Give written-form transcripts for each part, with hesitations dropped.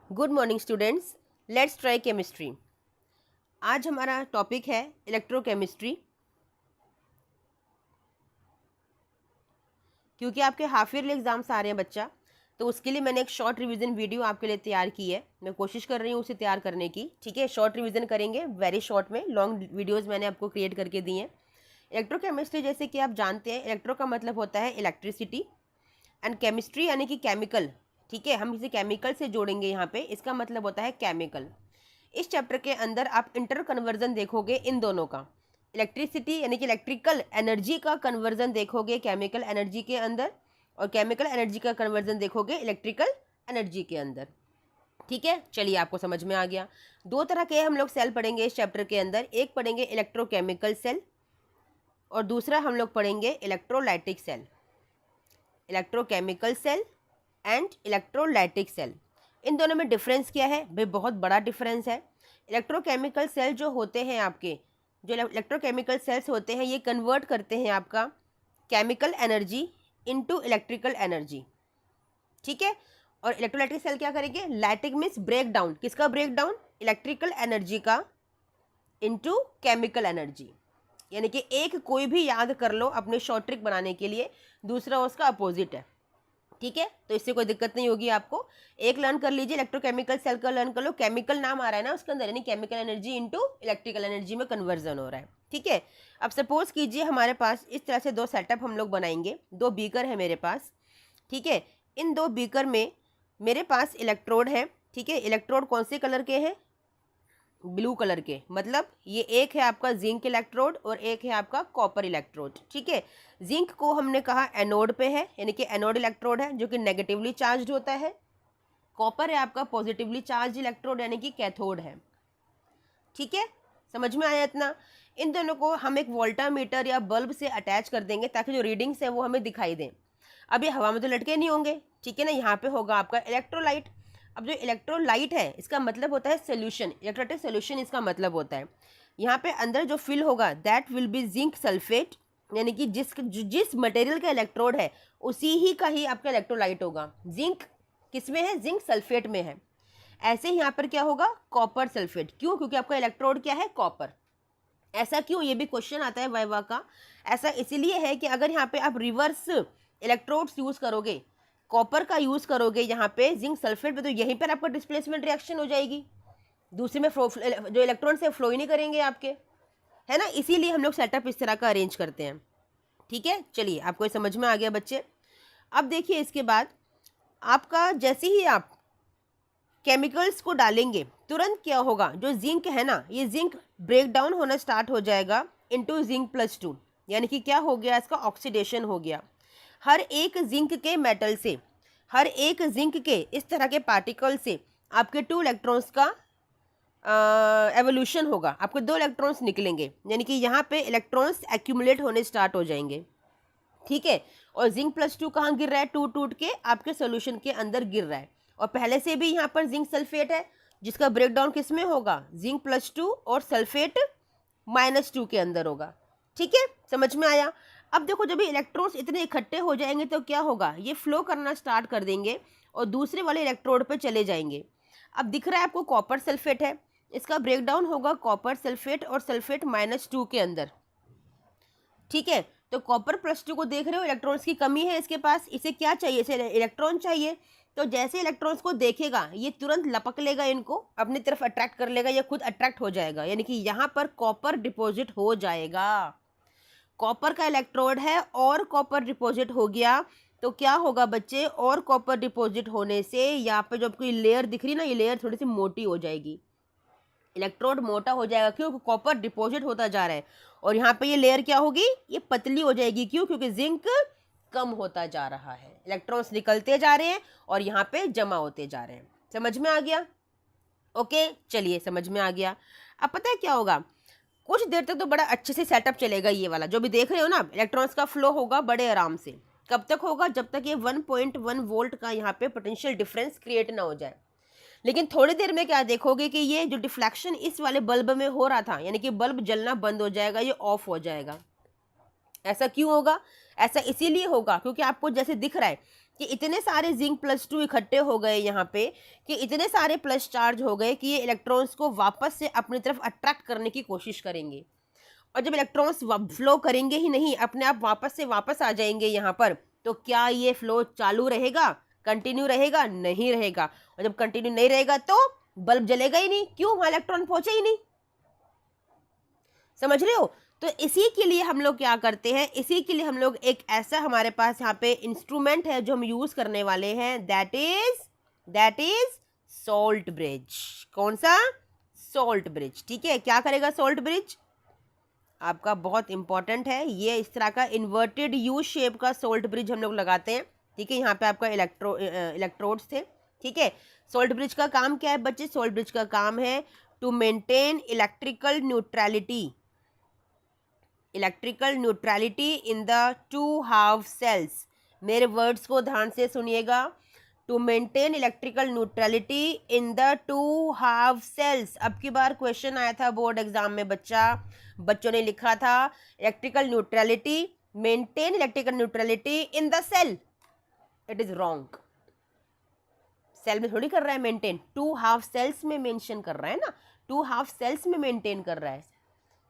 Good morning students, let's try chemistry. आज हमारा topic है इलेक्ट्रोकेमिस्ट्री। क्योंकि आपके हाफ ईयरली एग्जाम्स आ रहे हैं बच्चा, तो उसके लिए मैंने एक शॉर्ट रिवीजन वीडियो आपके लिए तैयार की है। मैं कोशिश कर रही हूँ उसे तैयार करने की। ठीक है, शॉर्ट रिवीजन करेंगे, वेरी शॉर्ट में। लॉन्ग वीडियोज़ मैंने आपको क्रिएट करके दी हैं। इलेक्ट्रोकेमिस्ट्री जैसे कि आप जानते हैं, इलेक्ट्रो का मतलब होता है इलेक्ट्रिसिटी एंड केमिस्ट्री यानी कि केमिकल। ठीक है, हम इसे केमिकल से जोड़ेंगे यहाँ पे, इसका मतलब होता है केमिकल। इस चैप्टर के अंदर आप इंटर कन्वर्जन देखोगे इन दोनों का, इलेक्ट्रिसिटी यानी कि इलेक्ट्रिकल एनर्जी का कन्वर्जन देखोगे केमिकल एनर्जी के अंदर, और केमिकल एनर्जी का कन्वर्जन देखोगे इलेक्ट्रिकल एनर्जी के अंदर। ठीक है, चलिए आपको समझ में आ गया। दो तरह के हम लोग सेल पढ़ेंगे इस चैप्टर के अंदर, एक पढ़ेंगे इलेक्ट्रोकेमिकल सेल और दूसरा हम लोग पढ़ेंगे electrolytic cell. Electrochemical cell and electrolytic cell, इन दोनों में डिफरेंस क्या है भाई? बहुत बड़ा डिफरेंस है। इलेक्ट्रोकेमिकल सेल जो होते हैं आपके, जो इलेक्ट्रोकेमिकल सेल्स होते हैं, ये कन्वर्ट करते हैं आपका chemical energy into electrical energy. ठीक है, और इलेक्ट्रोलाइटिक सेल क्या करेंगे? Lytic means break down. किसका ब्रेक डाउन? इलेक्ट्रिकल एनर्जी का इनटू केमिकल एनर्जी। यानी कि एक कोई भी याद कर लो अपने शॉर्ट ट्रिक बनाने के लिए, दूसरा उसका अपोजिट है। ठीक है, तो इससे कोई दिक्कत नहीं होगी आपको। एक लर्न कर लीजिए, इलेक्ट्रोकेमिकल सेल का लर्न कर लो। केमिकल नाम आ रहा है ना उसके अंदर, यानी chemical energy into electrical energy में कन्वर्जन हो रहा है। ठीक है, अब सपोज कीजिए हमारे पास इस तरह से दो सेटअप हम लोग बनाएंगे। दो बीकर है मेरे पास। ठीक है, इन दो बीकर में मेरे पास इलेक्ट्रोड है। ठीक है, इलेक्ट्रोड कौन से कलर के हैं? ब्लू कलर के। मतलब ये एक है आपका जिंक इलेक्ट्रोड और एक है आपका कॉपर इलेक्ट्रोड। ठीक है, जिंक को हमने कहा एनोड पे है, यानी कि एनोड इलेक्ट्रोड है जो कि नेगेटिवली चार्ज होता है। कॉपर है आपका पॉजिटिवली चार्ज इलेक्ट्रोड, यानी कि कैथोड है। ठीक है, समझ में आया इतना? इन दोनों को हम एक वोल्टामीटर या बल्ब से अटैच कर देंगे ताकि जो रीडिंग्स है वो हमें दिखाई दें। अब ये हवा में तो लटके नहीं होंगे, ठीक है ना। यहाँ पे होगा आपका इलेक्ट्रोलाइट। अब जो इलेक्ट्रोलाइट है इसका मतलब होता है सोल्यूशन, इलेक्ट्रोलाइटिक सोल्यूशन इसका मतलब होता है। यहाँ पे अंदर जो फिल होगा that will be zinc sulphate, यानी कि जिस मटेरियल का इलेक्ट्रोड है उसी ही का ही आपका इलेक्ट्रोलाइट होगा। जिंक किस में है? जिंक सल्फेट में है। ऐसे ही यहाँ पर क्या होगा? Copper sulphate. क्यों? क्योंकि आपका इलेक्ट्रोड क्या है? कॉपर। ऐसा क्यों? ये भी क्वेश्चन आता है वाइवा का। ऐसा इसीलिए है कि अगर यहाँ पे आप रिवर्स इलेक्ट्रोड्स यूज करोगे, कॉपर का यूज करोगे यहाँ पे जिंक सल्फेट पे, तो यहीं पर आपका डिस्प्लेसमेंट रिएक्शन हो जाएगी। दूसरे में जो इलेक्ट्रॉन्स है फ्लो ही नहीं करेंगे आपके, है ना। इसीलिए हम लोग सेटअप इस तरह का अरेंज करते हैं। ठीक है, चलिए आपको ये समझ में आ गया बच्चे। अब देखिए इसके बाद आपका जैसे ही आप केमिकल्स को डालेंगे तुरंत क्या होगा? जो जिंक है ना, ये जिंक ब्रेक डाउन होना स्टार्ट हो जाएगा इनटू जिंक प्लस 2, यानी कि क्या हो गया? इसका ऑक्सीडेशन हो गया। हर एक जिंक के मेटल से, हर एक जिंक के इस तरह के पार्टिकल से आपके 2 इलेक्ट्रॉन्स का एवोल्यूशन होगा। आपके 2 इलेक्ट्रॉन्स निकलेंगे, यानी कि यहाँ पे इलेक्ट्रॉन्स एक्यूमुलेट होने स्टार्ट हो जाएंगे। ठीक है, और जिंक प्लस 2 कहाँ गिर रहा है? टूट टूट के आपके सोल्यूशन के अंदर गिर रहा है। और पहले से भी यहाँ पर जिंक सल्फेट है जिसका ब्रेकडाउन किस में होगा? जिंक प्लस 2 और सल्फेट -2 के अंदर होगा। ठीक है, समझ में आया? अब देखो जब ये इलेक्ट्रॉन्स इतने इकट्ठे हो जाएंगे तो क्या होगा? ये फ्लो करना स्टार्ट कर देंगे और दूसरे वाले इलेक्ट्रोड पे चले जाएंगे। अब दिख रहा है आपको कॉपर सल्फेट है, इसका ब्रेकडाउन होगा कॉपर सल्फेट और सल्फेट -2 के अंदर। ठीक है, तो कॉपर +2 को देख रहे हो, इलेक्ट्रॉन्स की कमी है इसके पास। इसे क्या चाहिए? इसे इलेक्ट्रॉन चाहिए। तो जैसे इलेक्ट्रॉन्स को देखेगा ये तुरंत लपक लेगा, इनको अपनी तरफ अट्रैक्ट कर लेगा, या खुद अट्रैक्ट हो जाएगा, यानी कि यहाँ पर कॉपर डिपॉजिट हो जाएगा। कॉपर का इलेक्ट्रोड है और कॉपर डिपॉजिट हो गया, तो क्या होगा बच्चे? और कॉपर डिपॉजिट होने से यहाँ पे जो आपको लेयर दिख रही ना, ये लेयर थोड़ी सी मोटी हो जाएगी। इलेक्ट्रोड मोटा हो जाएगा, क्यों? कॉपर डिपॉजिट होता जा रहा है। और यहाँ पे ये लेयर क्या होगी? ये पतली हो जाएगी। क्यों? क्योंकि जिंक कम होता जा रहा है, इलेक्ट्रॉन्स निकलते जा रहे हैं और यहाँ पे जमा होते जा रहे हैं। समझ में आ गया? ओके, चलिए समझ में आ गया। अब पता है क्या होगा? कुछ देर तक तो बड़ा अच्छे से सेटअप चलेगा, ये वाला जो भी देख रहे हो ना, इलेक्ट्रॉन्स का फ्लो होगा बड़े आराम से। कब तक होगा? जब तक ये 1.1 वोल्ट का यहाँ पे पोटेंशियल डिफरेंस क्रिएट ना हो जाए। लेकिन थोड़ी देर में क्या देखोगे कि ये जो डिफ्लेक्शन इस वाले बल्ब में हो रहा था, यानी कि बल्ब जलना बंद हो जाएगा, ये ऑफ हो जाएगा। ऐसा क्यों होगा? ऐसा इसीलिए होगा क्योंकि आपको जैसे दिख रहा है कि इतने सारे जिंक +2 इकट्ठे हो गए यहाँ पे, कि इतने सारे प्लस चार्ज हो गए कि ये इलेक्ट्रॉन्स को वापस से अपनी तरफ अट्रैक्ट करने की कोशिश करेंगे। और जब इलेक्ट्रॉन्स फ्लो करेंगे ही नहीं, अपने आप वापस से वापस आ जाएंगे यहाँ पर, तो क्या ये फ्लो चालू रहेगा, कंटिन्यू रहेगा? नहीं रहेगा। और जब कंटिन्यू नहीं रहेगा तो बल्ब जलेगा ही नहीं। क्यों? वहां इलेक्ट्रॉन पहुंचे ही नहीं। समझ रहे हो? तो इसी के लिए हम लोग क्या करते हैं, इसी के लिए हम लोग एक ऐसा हमारे पास यहाँ पे इंस्ट्रूमेंट है जो हम यूज करने वाले हैं, दैट इज सॉल्ट ब्रिज। कौन सा? Salt bridge. ठीक है, क्या करेगा सॉल्ट ब्रिज? आपका बहुत इंपॉर्टेंट है ये। इस तरह का इन्वर्टेड यू शेप का सोल्ट ब्रिज हम लोग लगाते हैं। ठीक है, यहाँ पे आपका इलेक्ट्रोड्स थे। ठीक है, सोल्ट ब्रिज का काम क्या है बच्चे? सोल्ट ब्रिज का काम है to maintain electrical neutrality in the two half cells. मेरे वर्ड्स को ध्यान से सुनिएगा। To maintain electrical neutrality in the two half cells. अब की बार क्वेश्चन आया था बोर्ड एग्जाम में बच्चों ने लिखा था electrical neutrality, maintain electrical neutrality in the cell. It is wrong. Cell में थोड़ी कर रहा है मेंटेन, टू हाफ सेल्स में मेंशन कर रहा है ना, टू हाफ सेल्स में मेंटेन कर रहा है।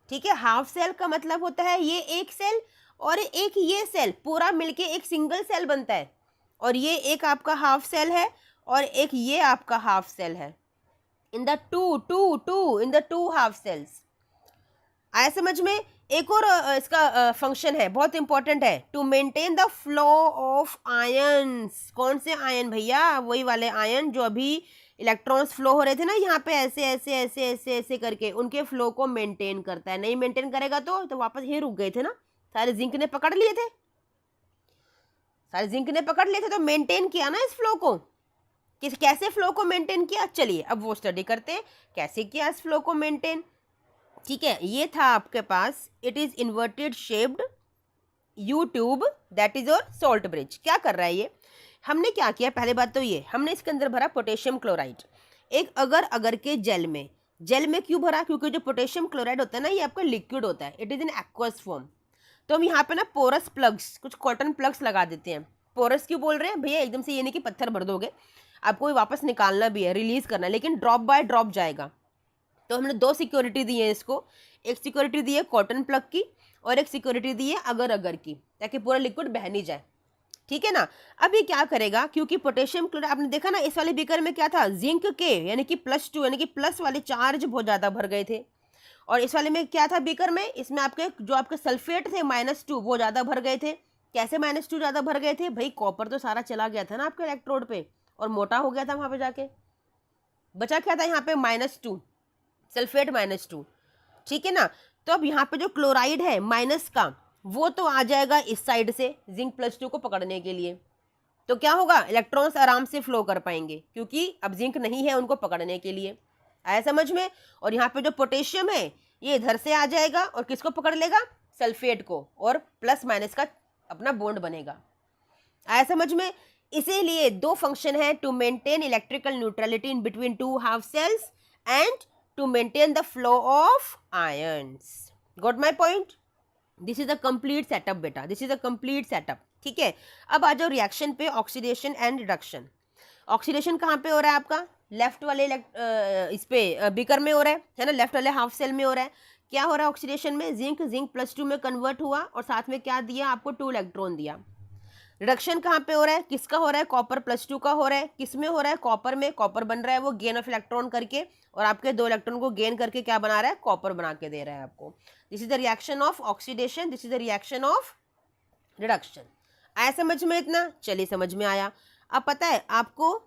ठीक है, हाफ सेल का मतलब होता है ये एक सेल और एक ये सेल पूरा मिलके एक सिंगल सेल बनता है, और ये एक आपका हाफ सेल है और एक ये आपका हाफ सेल है। In the in the two half cells. आया समझ में? एक और इसका फंक्शन है, बहुत इंपॉर्टेंट है, to maintain the flow of ions. कौन से आयन भैया? वही वाले आयन जो अभी इलेक्ट्रॉन्स फ्लो हो रहे थे ना यहाँ पे, ऐसे ऐसे ऐसे ऐसे ऐसे करके, उनके फ्लो को मेंटेन करता है। नहीं मेंटेन करेगा तो वापस ही रुक गए थे ना, सारे जिंक ने पकड़ लिए थे, तो मेंटेन किया ना इस फ्लो को। कैसे फ्लो को मेंटेन किया? चलिए अब वो स्टडी करते हैं कैसे किया इस फ्लो को मेंटेन। ठीक है, ये था आपके पास, it is inverted shaped U tube, that is your salt bridge. क्या कर रहा है ये? हमने क्या किया, पहले बात तो ये, हमने इसके अंदर भरा पोटेशियम क्लोराइड एक अगर के जेल में क्यों भरा? क्योंकि जो पोटेशियम क्लोराइड होता है ना, ये आपका लिक्विड होता है, it is in aqueous form. तो हम यहाँ पे ना पोरस प्लग्स, कुछ कॉटन प्लग्स लगा देते हैं। पोरस क्यों बोल रहे हैं भैया? एकदम से ये नहीं कि पत्थर भर दोगे, आपको वापस निकालना भी है, रिलीज करना है, लेकिन ड्रॉप बाय ड्रॉप जाएगा। तो हमने दो सिक्योरिटी दी है इसको, एक सिक्योरिटी दी है कॉटन प्लग की और एक सिक्योरिटी दी है अगर की, ताकि पूरा लिक्विड बह नहीं जाए। ठीक है ना? अब ये क्या करेगा, क्योंकि पोटेशियम क्लोराइड आपने देखा ना, इस वाले बीकर में क्या था, जिंक के यानी कि +2 यानी कि प्लस वाले चार्ज बहुत ज़्यादा भर गए थे, और इस वाले में क्या था बीकर में, इसमें आपके जो आपके सल्फेट थे -2 वो ज़्यादा भर गए थे। कैसे -2 ज़्यादा भर गए थे भाई? कॉपर तो सारा चला गया था ना आपके इलेक्ट्रोड पे और मोटा हो गया था वहाँ पे जाके, बचा क्या था यहाँ पे -2, सल्फेट -2। ठीक है ना? तो अब यहाँ पे जो क्लोराइड है माइनस का, वो तो आ जाएगा इस साइड से जिंक +2 को पकड़ने के लिए। तो क्या होगा, इलेक्ट्रॉन्स आराम से फ्लो कर पाएंगे क्योंकि अब जिंक नहीं है उनको पकड़ने के लिए। आया समझ में? और यहाँ पे जो पोटेशियम है ये इधर से आ जाएगा और किसको पकड़ लेगा, सल्फेट को, और प्लस माइनस का अपना बॉन्ड बनेगा। आया समझ में? इसीलिए दो फंक्शन है, to maintain electrical neutrality in between two half cells and to maintain the flow of ions. Got my point? This is the complete setup बेटा, this is the complete setup. ठीक है, अब आ जाओ रिएक्शन पे, oxidation and reduction. Oxidation कहाँ पे हो रहा है आपका, लेफ्ट वाले इस पे बीकर में हो रहा है ना, लेफ्ट वाले हाफ सेल में हो रहा है। क्या हो रहा है ऑक्सीडेशन में, जिंक +2 में कन्वर्ट हुआ और साथ में क्या दिया आपको, 2 इलेक्ट्रॉन दिया। रिडक्शन कहाँ पे हो रहा है, किसका हो रहा है, कॉपर +2 का हो रहा है। किस में हो रहा है, कॉपर में। कॉपर बन रहा है वो गेन ऑफ इलेक्ट्रॉन करके, और आपके 2 इलेक्ट्रॉन को गेन करके क्या बना रहा है, कॉपर बना के दे रहा है आपको। This is the reaction of oxidation, this is the reaction of reduction. आया समझ में इतना? चलिए समझ में आया। अब पता है आपको,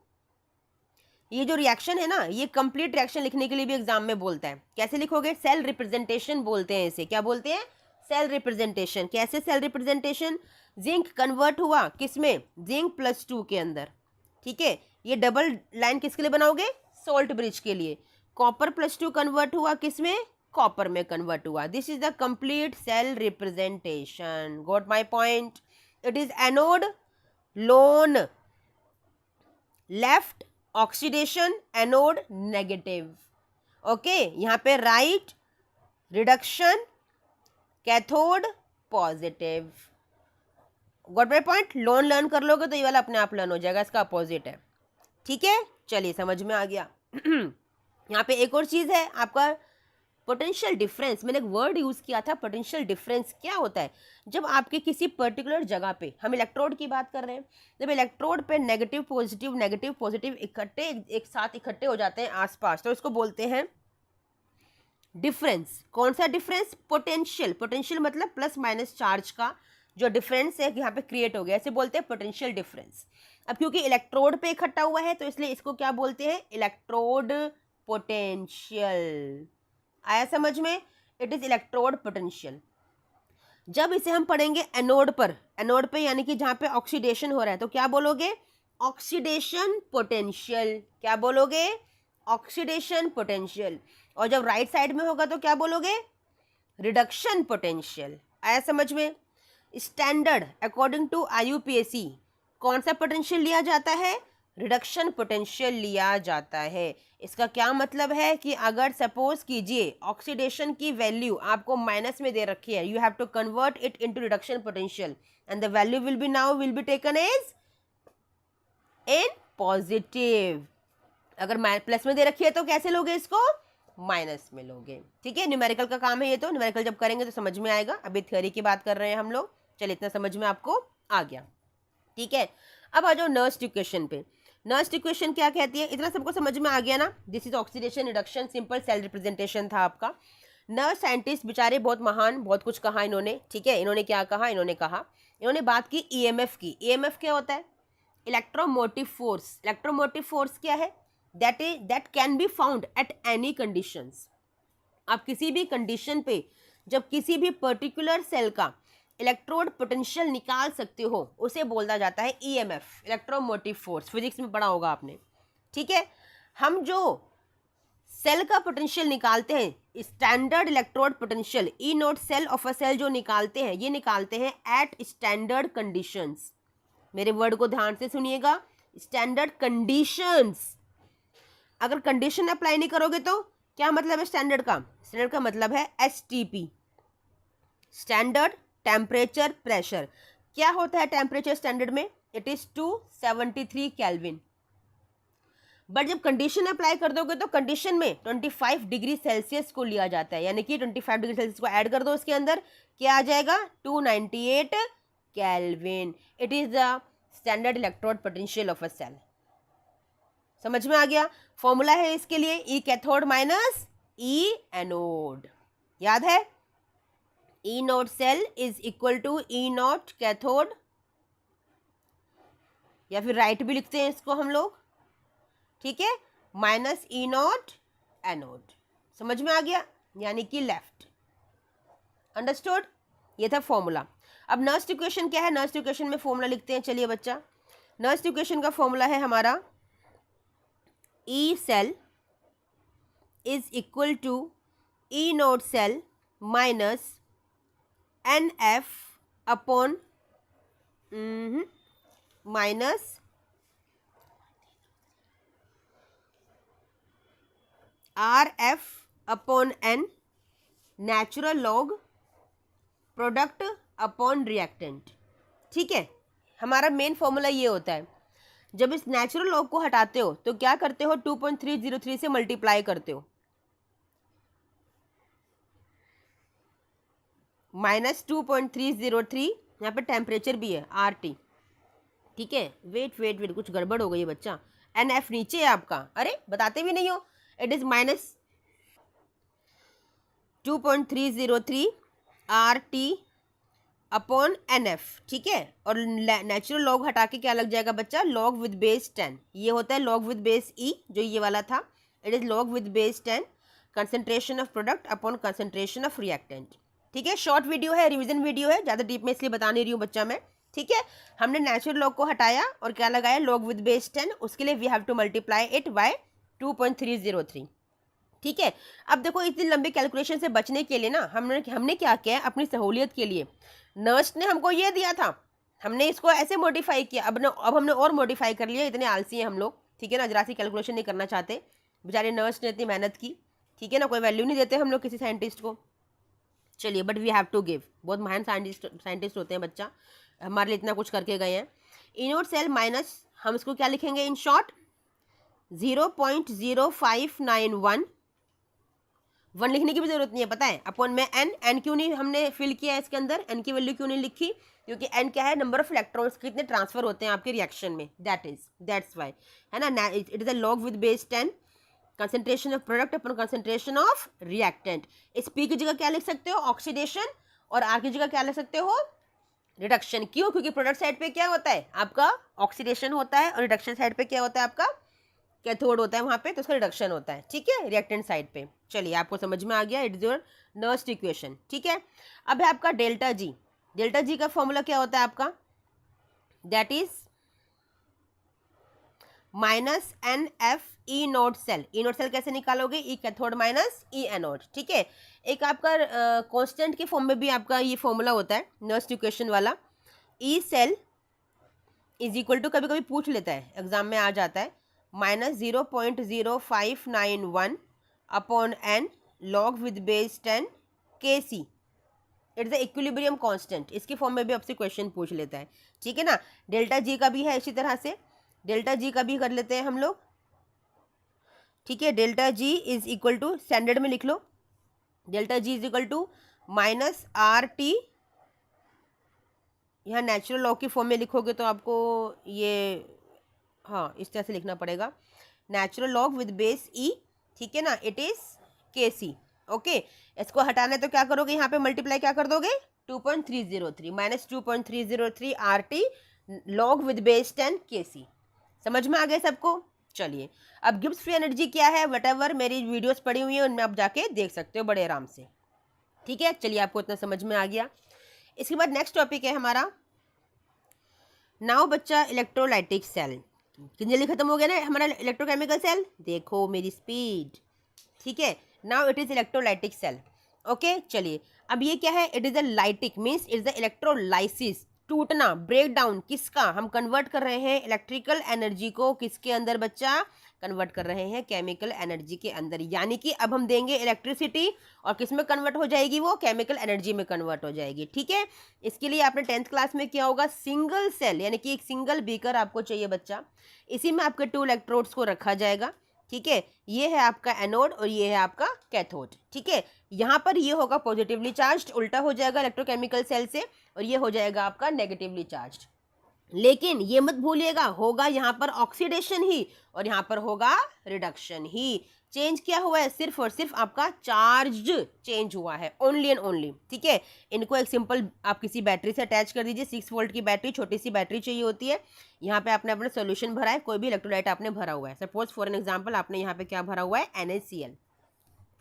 ये जो रिएक्शन है ना, ये कंप्लीट रिएक्शन लिखने के लिए भी एग्जाम में बोलता है। कैसे लिखोगे, सेल रिप्रेजेंटेशन बोलते हैं इसे। क्या बोलते हैं, सेल रिप्रेजेंटेशन। कैसे सेल रिप्रेजेंटेशन, जिंक कन्वर्ट हुआ किसमें, जिंक +2 के अंदर। ठीक है, ये डबल लाइन किसके लिए बनाओगे, सॉल्ट ब्रिज के लिए। कॉपर +2 कन्वर्ट हुआ किसमें, कॉपर में कन्वर्ट हुआ। This is the complete cell representation. Got my point? It is anode, LOAN, left oxidation, anode negative. Okay, यहाँ पे right reduction, cathode positive. Got my point? LOAN learn कर लोगे तो ये वाला अपने आप लर्न हो जाएगा, इसका अपोजिट है। ठीक है, चलिए समझ में आ गया। यहाँ पे एक और चीज़ है आपका पोटेंशियल डिफरेंस। मैंने एक वर्ड यूज़ किया था पोटेंशियल डिफरेंस। क्या होता है? जब आपके किसी पर्टिकुलर जगह पे, हम इलेक्ट्रोड की बात कर रहे हैं, जब इलेक्ट्रोड पे नेगेटिव पॉजिटिव इकट्ठे एक साथ इकट्ठे हो जाते हैं आसपास, तो इसको बोलते हैं डिफरेंस। कौन सा डिफरेंस? पोटेंशियल। पोटेंशियल मतलब प्लस माइनस चार्ज का जो डिफरेंस है यहाँ पे क्रिएट हो गया, ऐसे बोलते हैं पोटेंशियल डिफरेंस। अब क्योंकि इलेक्ट्रोड पे इकट्ठा हुआ है तो इसलिए इसको क्या बोलते हैं? Electrode potential. आया समझ में? It is electrode potential. जब इसे हम पढ़ेंगे एनोड पर, एनोड पे यानी कि जहाँ पे ऑक्सीडेशन हो रहा है, तो क्या बोलोगे? Oxidation potential. क्या बोलोगे? Oxidation potential. और जब राइट साइड में होगा तो क्या बोलोगे? Reduction potential. आया समझ में? स्टैंडर्ड अकॉर्डिंग टू IUPAC कौन सा पोटेंशियल लिया जाता है? रिडक्शन पोटेंशियल लिया जाता है। इसका क्या मतलब है कि अगर सपोज कीजिए ऑक्सीडेशन की वैल्यू आपको माइनस में दे रखी है, you have to convert it into reduction potential and the value will be taken as in positive. अगर प्लस में दे रखी है तो कैसे लोगे इसको? माइनस में लोगे। ठीक है, न्यूमेरिकल का काम है ये। तो न्यूमेरिकल जब करेंगे तो समझ में आएगा, अभी थ्योरी की बात कर रहे हैं हम लोग। चलिए इतना समझ में आपको आ गया। ठीक है, अब आ जाओ नर्स्ट इक्वेशन पे। नर्स्ट इक्वेशन क्या कहती है? इतना सबको समझ में आ गया ना? This is oxidation reduction, simple cell representation था आपका। नर्स साइंटिस्ट बेचारे बहुत महान, बहुत कुछ कहा इन्होंने। ठीक है, इन्होंने क्या कहा? इन्होंने बात की EMF की। EMF क्या होता है? Electromotive force. इलेक्ट्रोमोटिव फोर्स क्या है? That can be found at any conditions. आप किसी भी कंडीशन पे जब किसी भी पर्टिकुलर सेल का इलेक्ट्रोड पोटेंशियल निकाल सकते हो, उसे बोला जाता है EMF, इलेक्ट्रोमोटिव फोर्स। फिजिक्स में पढ़ा होगा आपने। ठीक है, हम जो सेल का पोटेंशियल निकालते हैं, standard electrode potential E nought cell of a cell जो निकालते हैं, ये निकालते हैं एट स्टैंडर्ड कंडीशंस। मेरे वर्ड को ध्यान से सुनिएगा, स्टैंडर्ड कंडीशंस। अगर कंडीशन अप्लाई नहीं करोगे तो क्या मतलब है स्टैंडर्ड का? स्टैंडर्ड का मतलब है STP, स्टैंडर्ड टेम्परेचर प्रेशर। क्या होता है टेम्परेचर स्टैंडर्ड में? It is 273 kelvin. बट जब कंडीशन अप्लाई कर दोगे तो कंडीशन में 25 डिग्री सेल्सियस को लिया जाता है, यानी कि 25 डिग्री सेल्सियस को ऐड कर दो उसके अंदर, क्या आ जाएगा? 298 Kelvin. It is the standard electrode potential of a cell. समझ में आ गया? फॉर्मूला है इसके लिए E cathode minus E anode. याद है? E nought cell is equal to E nought cathode, या फिर राइट भी लिखते हैं इसको हम लोग। ठीक है, माइनस E नोट एनोड। समझ में आ गया? यानी कि लेफ्ट। अंडरस्टूड? ये था फॉर्मूला। अब नर्स्ट इक्वेशन क्या है? नर्स्ट इक्वेशन में फॉर्मूला लिखते हैं। चलिए बच्चा, नर्स्ट इक्वेशन का फॉर्मूला है हमारा E cell is equal to E nought cell minus NF upon minus RF upon N, natural log product upon reactant. ठीक है, हमारा मेन फॉर्मूला ये होता है। जब इस नेचुरल लॉग को हटाते हो तो क्या करते हो? 2.303 से मल्टीप्लाई करते हो, माइनस 2.303। यहाँ पे टेम्परेचर भी है RT। ठीक है, वेट कुछ गड़बड़ हो गई है बच्चा। NF नीचे है आपका, अरे बताते भी नहीं हो। It is minus 2.303 RT upon NF। ठीक है, और नेचुरल लॉग हटा के क्या लग जाएगा बच्चा? Log with base 10। ये होता है लॉग विद बेस E, जो ये वाला था। It is log with base 10 concentration of product upon concentration of reactant. ठीक है, शॉर्ट वीडियो है, रिवीजन वीडियो है, ज़्यादा डीप में इसलिए बता नहीं रही हूँ बच्चा मैं। ठीक है, हमने नेचुरल लॉग को हटाया और क्या लगाया? Log with base 10। उसके लिए we have to multiply it by 2.303। ठीक है, अब देखो इतनी लंबी कैलकुलेशन से बचने के लिए ना हमने क्या किया है अपनी सहूलियत के लिए, नर्स ने हमको ये दिया था, हमने इसको ऐसे मॉडिफाई किया। अब हमने और मॉडिफाई कर लिया, इतने आलसी हैं हम लोग। ठीक है ना, जरा सी कैलकुलेशन नहीं करना चाहते। बेचारे नर्स ने इतनी मेहनत की। ठीक है ना, कोई वैल्यू नहीं देते हम लोग किसी साइंटिस्ट को। चलिए, but we have to give. बहुत महान साइंटिस्ट होते हैं बच्चा। हमारे लिए इतना कुछ करके गए हैं। इनोड सेल माइनस, हम इसको क्या लिखेंगे इन शॉर्ट, 0.0591, 1 लिखने की भी जरूरत नहीं है, पता है, अपॉन में एन क्यों नहीं हमने फिल किया है इसके अंदर, एन की वैल्यू क्यों नहीं लिखी, क्योंकि एन क्या है, नंबर ऑफ इलेक्ट्रॉन्स कितने ट्रांसफर होते हैं आपके रिएक्शन में, दैट्स वाई, है ना। It is a log with base 10, concentration of product upon concentration of reactant. इस पी की जगह क्या लिख सकते हो, ऑक्सीडेशन, और आर की जगह क्या लिख सकते हो, रिडक्शन। क्यों, क्योंकि प्रोडक्ट साइड पे क्या होता है आपका ऑक्सीडेशन होता है, और रिडक्शन साइड पे क्या होता है आपका कैथोड होता है वहां पे, तो उसका रिडक्शन होता है, ठीक है, रिएक्टेंट साइड पे। चलिए आपको समझ में आ गया, it is your Nernst equation, ठीक है। अब है आपका डेल्टा जी। डेल्टा जी का फॉर्मूला क्या होता है आपका, that is minus N F E nought cell. E nought cell कैसे निकालोगे, E cathode minus E anode, ठीक है। एक आपका कांस्टेंट के फॉर्म में भी आपका ये फॉर्मूला होता है नर्स्ट इक्वेशन वाला, E cell is equal to, कभी कभी पूछ लेता है एग्जाम में आ जाता है, minus 0.0591 upon N log with base 10 K C, it's the equilibrium constant. इसके फॉर्म में भी आपसे क्वेश्चन पूछ लेता है, ठीक है ना। डेल्टा जी का भी है इसी तरह से, डेल्टा जी का भी कर लेते हैं हम लोग, ठीक है। Delta G is equal to, standard में लिख लो, delta G is equal to minus R T, यहाँ नेचुरल लॉग की फॉर्म में लिखोगे तो आपको ये, हाँ इस तरह से लिखना पड़ेगा, नेचुरल लॉग विद बेस ई, ठीक है ना, इट इज के सी, ओके। इसको हटाना है तो क्या करोगे, यहाँ पे मल्टीप्लाई क्या कर दोगे, 2.303 minus 2.303 R T log with base 10 K सी। समझ में आ गया सबको। चलिए अब गिब्स फ्री एनर्जी क्या है, वटएवर मेरी वीडियोस पड़ी हुई हैं उनमें आप जाके देख सकते हो बड़े आराम से, ठीक है। चलिए आपको इतना समझ में आ गया। इसके बाद नेक्स्ट टॉपिक है हमारा, नाउ बच्चा इलेक्ट्रोलाइटिक सेल। कितनी जल्दी खत्म हो गया ना हमारा इलेक्ट्रोकेमिकल सेल, देखो मेरी स्पीड, ठीक है। Now it is electrolytic cell, okay. चलिए अब ये क्या है, it is a lytic means it is the electrolysis, टूटना, ब्रेक डाउन, किसका, हम कन्वर्ट कर रहे हैं इलेक्ट्रिकल एनर्जी को किसके अंदर बच्चा, कन्वर्ट कर रहे हैं केमिकल एनर्जी के अंदर। यानी कि अब हम देंगे इलेक्ट्रिसिटी और किस में कन्वर्ट हो जाएगी, वो केमिकल एनर्जी में कन्वर्ट हो जाएगी, ठीक है। इसके लिए आपने 10th क्लास में किया होगा, सिंगल सेल यानी कि एक सिंगल बीकर आपको चाहिए बच्चा, इसी में आपके 2 इलेक्ट्रोड्स को रखा जाएगा, ठीक है। ये है आपका एनोड और ये है आपका कैथोड, ठीक है। यहाँ पर ये होगा पॉजिटिवली चार्ज, उल्टा हो जाएगा इलेक्ट्रोकेमिकल सेल से, और ये हो जाएगा आपका नेगेटिवली चार्ज। लेकिन ये मत भूलिएगा, होगा यहाँ पर ऑक्सीडेशन ही और यहाँ पर होगा रिडक्शन ही। चेंज क्या हुआ है, सिर्फ और सिर्फ आपका चार्ज चेंज हुआ है, ओनली एंड ओनली, ठीक है। इनको एक सिंपल आप किसी बैटरी से अटैच कर दीजिए, 6 वोल्ट की बैटरी, छोटी सी बैटरी चाहिए होती है। यहाँ पे आपने अपना सोल्यूशन भरा है, कोई भी इलेक्ट्रोलाइट आपने भरा हुआ है, सपोज फॉर एन एग्जाम्पल आपने यहाँ पे क्या भरा हुआ है, NaCl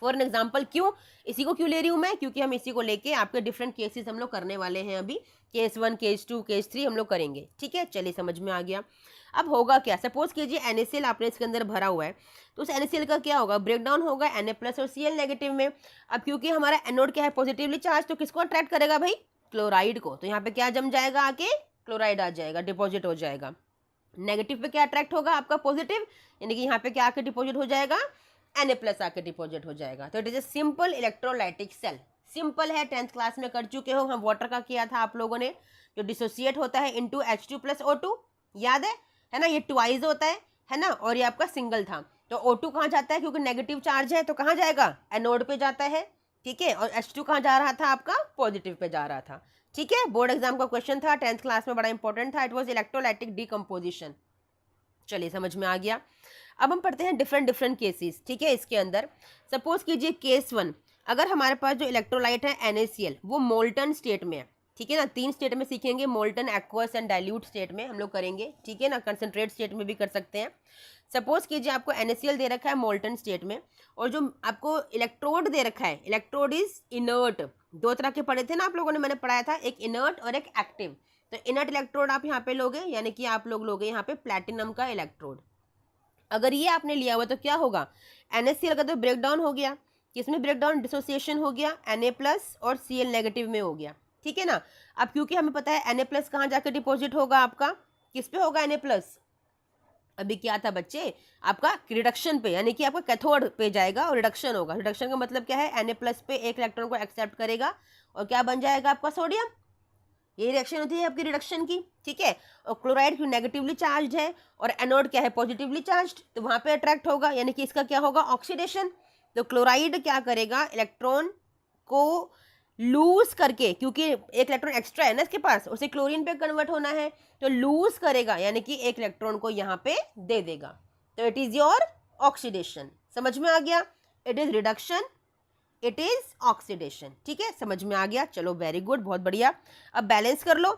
फॉर एन एग्जाम्पल। क्यों इसी को क्यों ले रही हूँ मैं, क्योंकि हम इसी को लेके आपके डिफरेंट केसेस हम लोग करने वाले हैं अभी, केस 1 केस 2 केस 3 हम लोग करेंगे, ठीक है। चलिए समझ में आ गया। अब होगा क्या, सपोज कीजिए NaCl आपने इसके अंदर भरा हुआ है, तो उस NaCl का क्या होगा, ब्रेक डाउन होगा Na प्लस और Cl नेगेटिव में। अब क्योंकि हमारा एनोड क्या है, पॉजिटिवली चार्ज, तो किसको अट्रैक्ट करेगा भाई, क्लोराइड को। तो यहाँ पे क्या जम जाएगा, आके क्लोराइड आ जाएगा, डिपॉजिट हो जाएगा। नेगेटिव पे क्या अट्रैक्ट होगा आपका, पॉजिटिव, यानी कि यहाँ पे क्या आके डिपॉजिट हो जाएगा, Na प्लस आके डिपॉजिट हो जाएगा। तो it is a simple electrolytic cell, simple है, 10th क्लास में कर चुके हो, हम वाटर का किया था आप लोगों ने, जो डिसोसिएट होता है इनटू H2 प्लस O2, याद है ना, ये ट्वाइस होता है ना, और ये आपका सिंगल था। तो O2 कहाँ जाता है, क्योंकि नेगेटिव चार्ज है तो कहाँ जाएगा, एनोड पे जाता है, ठीक है। और H2 कहाँ जा रहा था आपका, पॉजिटिव पे जा रहा था, ठीक है। बोर्ड एग्जाम का क्वेश्चन था 10th क्लास में, बड़ा इंपॉर्टेंट था, इट वॉज इलेक्ट्रोलाइटिक डिकम्पोजिशन। चलिए समझ में आ गया। अब हम पढ़ते हैं डिफरेंट केसेस, ठीक है। इसके अंदर सपोज कीजिए केस 1, अगर हमारे पास जो इलेक्ट्रोलाइट है NaCl वो मोल्टन स्टेट में है, ठीक है ना, 3 स्टेट में सीखेंगे, molten, aqueous and dilute state में हम लोग करेंगे, ठीक है ना, कंसंट्रेट स्टेट में भी कर सकते हैं। सपोज कीजिए आपको NaCl दे रखा है मोल्टन स्टेट में, और जो आपको इलेक्ट्रोड दे रखा है, इलेक्ट्रोड इज इनर्ट, 2 तरह के पढ़े थे ना आप लोगों ने, मैंने पढ़ाया था, एक इनर्ट और एक एक्टिव। तो इनर्ट इलेक्ट्रोड आप यहाँ पे लोगे, यानी कि आप लोग लोगे यहाँ पे प्लैटिनम का इलेक्ट्रोड। अगर ये आपने लिया हुआ तो क्या होगा, NaCl का तो ब्रेक डाउन हो गया, किसमें ब्रेक डाउन, डिसोसिएशन हो गया, Na प्लस और Cl नेगेटिव में हो गया, ठीक है ना। अब क्योंकि हमें पता है Na प्लस कहाँ जाकर डिपॉजिट होगा आपका, किस पे होगा Na प्लस, अभी क्या था बच्चे आपका रिडक्शन पे, यानी कि आपका कैथोड पे जाएगा और रिडक्शन होगा। रिडक्शन का मतलब क्या है, Na प्लस पे एक इलेक्ट्रॉन को एक्सेप्ट करेगा और क्या बन जाएगा आपका सोडियम, ये रिएक्शन होती है आपकी रिडक्शन की, ठीक है। और क्लोराइड क्यों नेगेटिवली चार्ज है और एनोड क्या है पॉजिटिवली चार्ज, तो वहां पे अट्रैक्ट होगा, यानी कि इसका क्या होगा ऑक्सीडेशन। तो क्लोराइड क्या करेगा इलेक्ट्रॉन को लूज करके, क्योंकि एक इलेक्ट्रॉन एक्स्ट्रा है ना इसके पास, उसे क्लोरीन पे कन्वर्ट होना है, तो लूज करेगा यानी कि एक इलेक्ट्रॉन को यहाँ पे दे देगा। तो इट इज योर ऑक्सीडेशन। समझ में आ गया, it is reduction, it is oxidation, ठीक है, समझ में आ गया। चलो वेरी गुड, बहुत बढ़िया। अब बैलेंस कर लो।